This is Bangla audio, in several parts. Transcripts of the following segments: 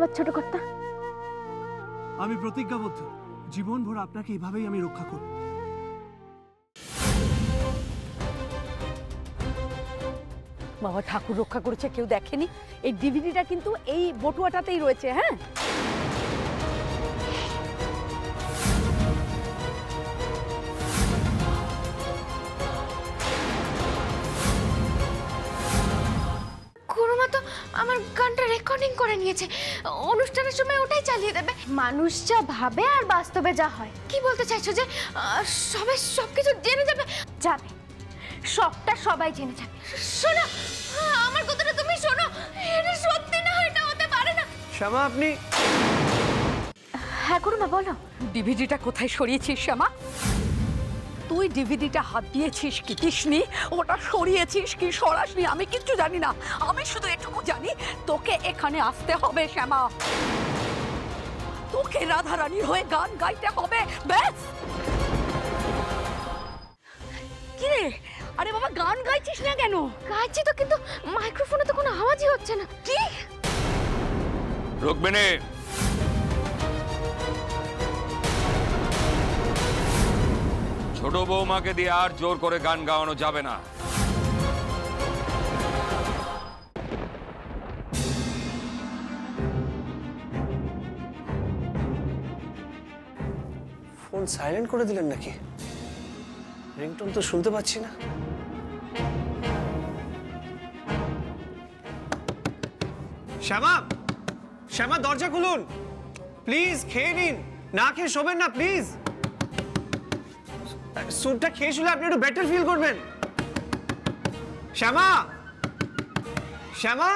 ধন্যবাদ ছোট কর্তা। আমি প্রতিজ্ঞাবদ্ধ, জীবনভর আপনাকে এভাবেই আমি রক্ষা করব। বাবা ঠাকুর রক্ষা করেছে, কেউ দেখেনি। এই ডিভিডিটা কিন্তু এই বটুয়াটাতেই রয়েছে। হ্যাঁ, গুরুমা তো আমার গানটা রেকর্ডিং করে নিয়েছে, অনুষ্ঠানের সময় ওটাই চালিয়ে দেবে। মানুষ যা ভাবে আর বাস্তবে যা হয়। কি বলতে চাইছো যে সবাই সবকিছু জেনে যাবে? যাবে, সবটা সবাই জেনে যাবে। শোনো, আমার কথাটা তুমি শোনো, এটা সত্যি না, এটা হতে পারে না। শ্যামা আপনি? হ্যাঁ গুরুমা বলো। ডিভিডিটা কোথায় সরিয়েছিস শ্যামা? তুই ডিভিডিটা হাত দিয়েছিস কি দিসনি, ওটা সরিয়েছিস কি সরাসনি, আমি কিচ্ছু জানি না। আমি শুধু এটুকু জানি তোকে এখানে আসতে হবে শ্যামা, তোকে রাধারানীর হয়ে গান গাইতে হবে, ব্যাস। কি রে, আরে বাবা গান গাইছিস না কেন? গাইছি তো, কিন্তু মাইক্রোফোনে তো কোনো আওয়াজই হচ্ছে না। কি রুকমিনি, ছোট বৌমাকে দিয়ে আর জোর করে গান গাওয়ানো যাবে না। ফোন সাইলেন্ট করে দিলেন নাকি? রিংটোন তো শুনতে পাচ্ছি না। শ্যামা, শ্যামা দরজা খুলুন প্লিজ। খেয়ে নিন, না খেয়ে শোবেন না প্লিজ। স্যুপটা খেয়ে শুলে আপনি একটু বেটার ফিল করবেন। শ্যামা, শ্যামা,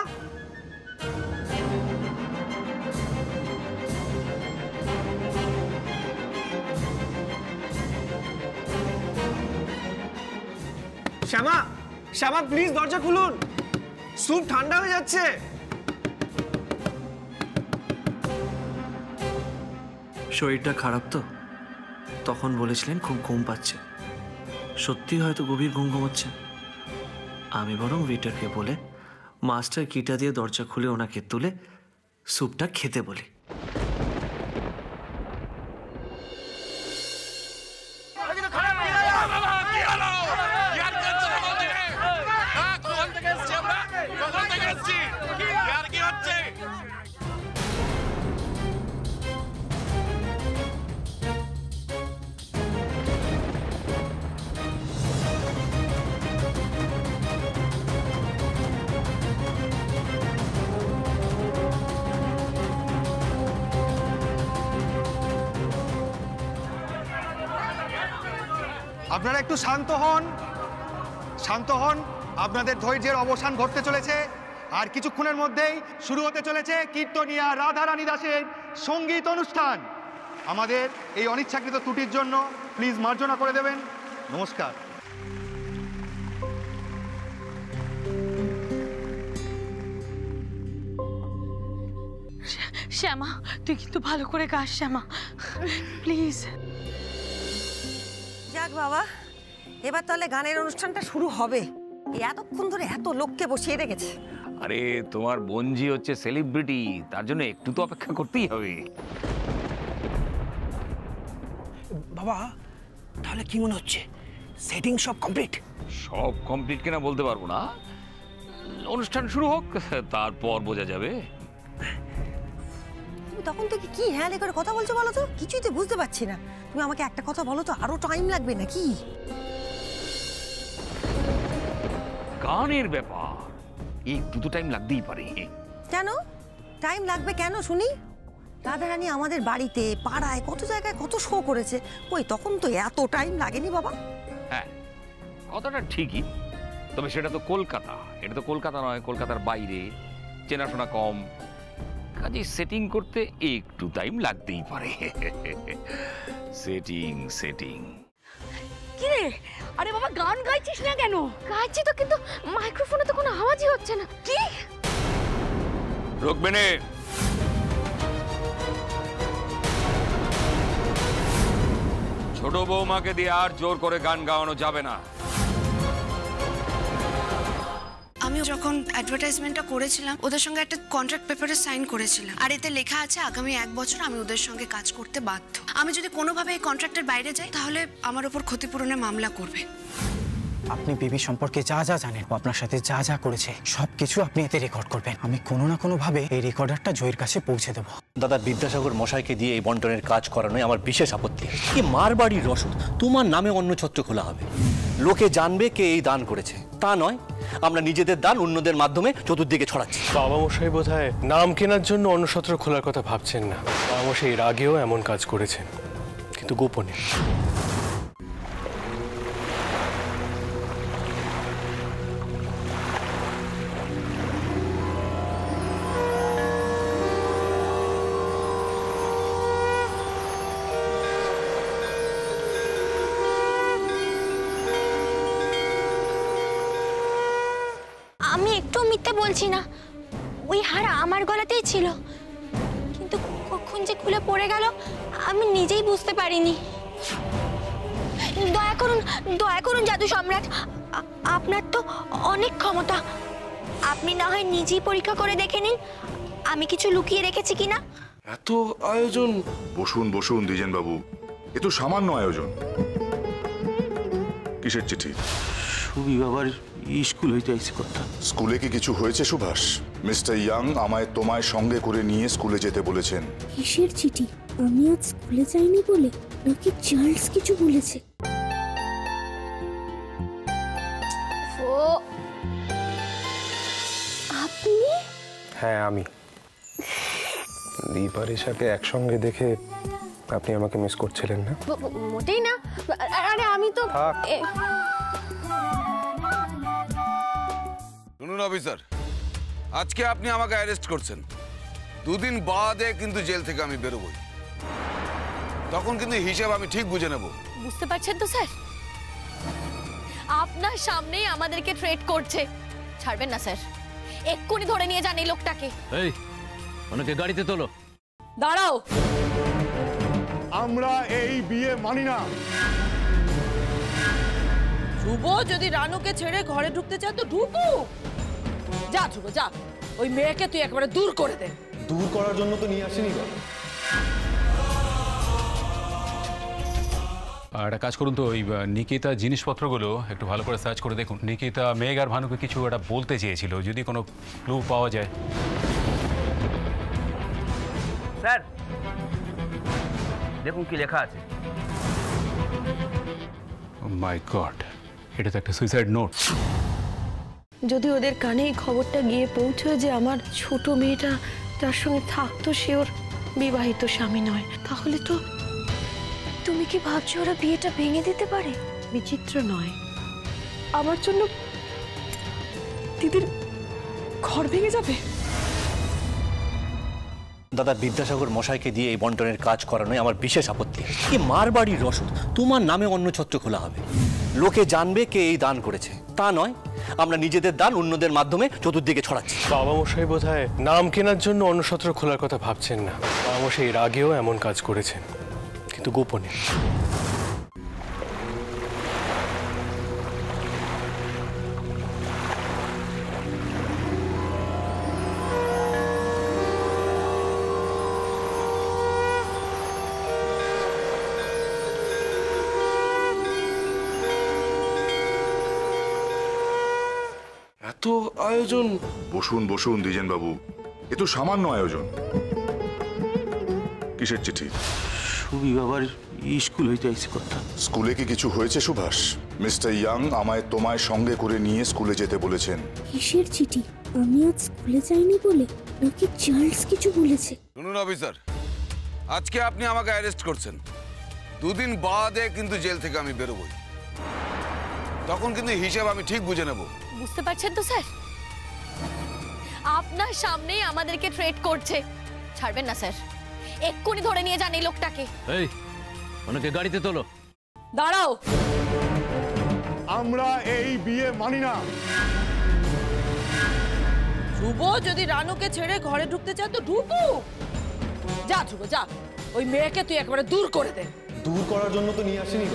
শ্যামা, শ্যামা প্লিজ দরজা খুলুন, স্যুপ ঠান্ডা হয়ে যাচ্ছে। শরীরটা খারাপ তো, তখন বলেছিলেন খুব ঘুম পাচ্ছে। সত্যি হয়তো গভীর ঘুম ঘুমোচ্ছে। আমি বরং ওয়েটারকে বলে মাস্টার কিটা দিয়ে দরজা খুলে ওনাকে তুলে স্যুপটা খেতে বলি। আপনারা একটু শান্ত হন, শান্ত হন। আপনাদের ধৈর্যের অবসান ঘটতে চলেছে। আর কিছুক্ষণের মধ্যেই শুরু হতে চলেছে কীর্তনিয়া রাধারানী দাসের সঙ্গীত অনুষ্ঠান। আমাদের এই অনিচ্ছাকৃত ত্রুটির জন্য প্লিজ মার্জনা করে দেবেন। নমস্কার। শ্যামা তুই কিন্তু ভালো করে গাস শ্যামা, প্লিজ। যাক বাবা, এবার তাহলে গানের অনুষ্ঠানটা শুরু হবে। এতক্ষণ ধরে এত লোককে বসিয়ে রেখেছে। আরে তোমার বোনজি হচ্ছে সেলিব্রিটি, তার জন্য একটু তো অপেক্ষা করতেই হবে। বাবা তাহলে কি মনে হচ্ছে, সেটিং সব কমপ্লিট? সব কমপ্লিট কিনা বলতে পারবো না, অনুষ্ঠান শুরু হোক তারপর বোঝা যাবে। তুমি তখন থেকে কি হ্যাঁ করে কথা বলছো বলো তো? কিছুই তো বুঝতে পারছি না। তুমি আমাকে একটা কথা বলো তো, আরো টাইম লাগবে নাকি? গানের ব্যাপার, একটু তো টাইম লাগতেই পারে। কেন টাইম লাগবে কেন শুনি? রাধারানী আমাদের বাড়িতে পাড়ায় কত জায়গায় কত শো করেছে, কই তখন তো এত টাইম লাগেনি বাবা। হ্যাঁ কথাটা ঠিকই, তবে সেটা তো কলকাতা, এটা তো কলকাতা নয়, কলকাতার বাইরে, চেনাশোনা কম, কাজে সেটিং করতে একটু টাইম লাগতেই পারে। Setting setting. কি রে, আরে বাবা গান গাইছিস না কেন? গাইছি তো, কিন্তু মাইক্রোফোনে তো কোনো আওয়াজই হচ্ছে না। কি রুকমিনি, ছোট বৌমাকে দিয়ে আর জোর করে গান গাওয়ানো যাবে না। আমি আমি যখন অ্যাডভার্টাইজমেন্টটা করেছিলাম ওদের সঙ্গে একটা কন্ট্রাক্ট পেপারে সাইন করেছিলাম, আর এতে লেখা আছে আগামী 1 বছর আমি ওদের সঙ্গে কাজ করতে বাধ্য। আমি যদি কোনোভাবে এই কন্ট্রাক্টের বাইরে যাই তাহলে আমার ওপর ক্ষতিপূরণের মামলা করবে। আপনি বেবি সম্পর্কে যা যা জানেন, ও আপনার সাথে যা যা করেছে সবকিছু আপনি এতে রেকর্ড করবেন। আমি কোনো না কোনো ভাবে এই রেকর্ডারটা জয়ের কাছে পৌঁছে দেবো। দাদা বিদ্যাসাগর মশাইকে দিয়ে এই বন্টনের কাজ করানোই আমার বিশেষ আপত্তি। কি মারবাড়ির রসদ, তোমার নামে অন্য ছত্র খোলা হবে, লোকে জানবে কে এই দান করেছে। তা নয়, আমরা নিজেদের দান অন্যদের মাধ্যমে চতুর্দিকে ছড়াচ্ছি। বাবা মশাই বোধহয় নাম কেনার জন্য অন্য ছত্র খোলার কথা ভাবছেন না। বাবা মশাই এর আগেও এমন কাজ করেছেন, কিন্তু গোপনে। আমি একটু মিথ্যে বলছি না, ওই হার আমার গলাতেই ছিল, কিন্তু কখন যে খুলে পড়ে গেল আমি নিজেই বুঝতে পারিনি। দয়া করুন জাদু সম্রাট, আপনার তো অনেক ক্ষমতা, আপনি না হয় নিজেই পরীক্ষা করে দেখে নিন আমি কিছু লুকিয়ে রেখেছি কিনা। এত আয়োজন। বসুন বসুন দ্বিজেন বাবু, এ তো সামান্য আয়োজন। কিসের চিঠি? সুবি বাবার স্কুল হইতে আইসি কথা। স্কুলে কি কিছু হয়েছে সুভাষ? মিস্টার ইয়াং আমায় তোমায় সঙ্গে করে নিয়ে স্কুলে যেতে বলেছেন। কিসের চিঠি? আমি আজ স্কুলে যাইনি বলে নাকি চার্লস কিছু বলেছে? আপনি? হ্যাঁ আমি। দীপারিসাকে একসঙ্গে দেখে আপনি আমাকে মিস করছিলেন না? মোটেই না। আরে আমি তো শুনুন অফিসার, আজকে আপনি আমাকে অ্যারেস্ট করছেন, দুদিন বাদে কিন্তু জেল থেকে আমি বেরোবই, তখন কিন্তু হিসাব আমি ঠিক বুঝে নেব। বুঝতে পারছেন তো স্যার, আপনার সামনেই আমাদেরকে থ্রেট করছে। ছাড়বেন না স্যার, এক্ষুনি ধরে নিয়ে যান এই লোকটাকে। এই ওনাকে গাড়িতে তোলো। দাঁড়াও, আমরা এই বিয়ে মানি না। ধ্রুব যদি রানুকে ছেড়ে ঘরে ঢুকতে চায় তো ঢুকুক। যা ধ্রুব যা, ওই মেয়েকে তুই একেবারে দূর করে দে। দূর করার জন্য তো নিয়ে আসেনি। আর একটা কাজ করুন তো, ওই নিকিতা জিনিসপত্রগুলো একটু ভালো করে সার্চ করে দেখুন। নিকিতা মেঘ আর ভানুকে কিছু একটা বলতে চেয়েছিল, যদি কোনো ক্লু পাওয়া যায়। স্যার দেখুন কি লেখা আছে। মাই গড, এটা তো একটা সুইসাইড নোট। যদি ওদের কানে এই খবরটা গিয়ে পৌঁছয় যে আমার ছোট মেয়েটা তার সঙ্গে থাকতো, সে ওর বিবাহিত স্বামী নয়, তাহলে তো তুমি কি ভাবছো ওরা বিয়েটা ভেঙে দিতে পারে? বিচিত্র নয়, আমার জন্য দিদির ঘর ভেঙে যাবে। দাদা বিদ্যাসাগর মশাইকে দিয়ে এই বন্টনের কাজ করানোই আমার বিশেষ আপত্তি। কি মারবাড়ির রসদ, তোমার নামে অন্য ছত্র খোলা হবে, লোকে জানবে কে এই দান করেছে। তা নয়, আমরা নিজেদের দান অন্যদের মাধ্যমে চতুর্দিকে ছড়াচ্ছি। বাবা মশাই বোধহয় নাম কেনার জন্য অন্য ছত্র খোলার কথা ভাবছেন না। বাবা মশাই এর আগেও এমন কাজ করেছেন, কিন্তু গোপনে। এত আয়োজন। বসুন বসুন দ্বিজেন বাবু, এ তো সামান্য আয়োজন। কিসের চিঠি? সুবি বাবার স্কুল হইতে আইসি কথা। স্কুলে কি কিছু হয়েছে সুভাষ? মিস্টার ইয়াং আমায় তোমায় সঙ্গে করে নিয়ে স্কুলে যেতে বলেছেন। কিসের চিঠি? আমি আজ স্কুলে যাইনি বলে নাকি চার্লস কিছু বলেছে? শুনুন অফিসার, আজকে আপনি আমাকে অ্যারেস্ট করছেন, দুদিন বাদে কিন্তু জেল থেকে আমি বেরোবই, তখন কিন্তু হিসাব আমি ঠিক বুঝে নেব। বুঝতে পারছেন তো স্যার, আপনার সামনেই আমাদেরকে থ্রেট করছে। ছাড়বেন না স্যার, এক্ষুনি ধরে নিয়ে যান এই লোকটাকে। এই ওনাকে গাড়িতে তোলো। দাঁড়াও, আমরা এই বিয়ে মানি না। ধ্রুব যদি রানুকে ছেড়ে ঘরে ঢুকতে চায় তো ঢুকুক। যা ধ্রুব যা, ওই মেয়েকে তুই একেবারে দূর করে দে। দূর করার জন্য তো নিয়ে আসেনি।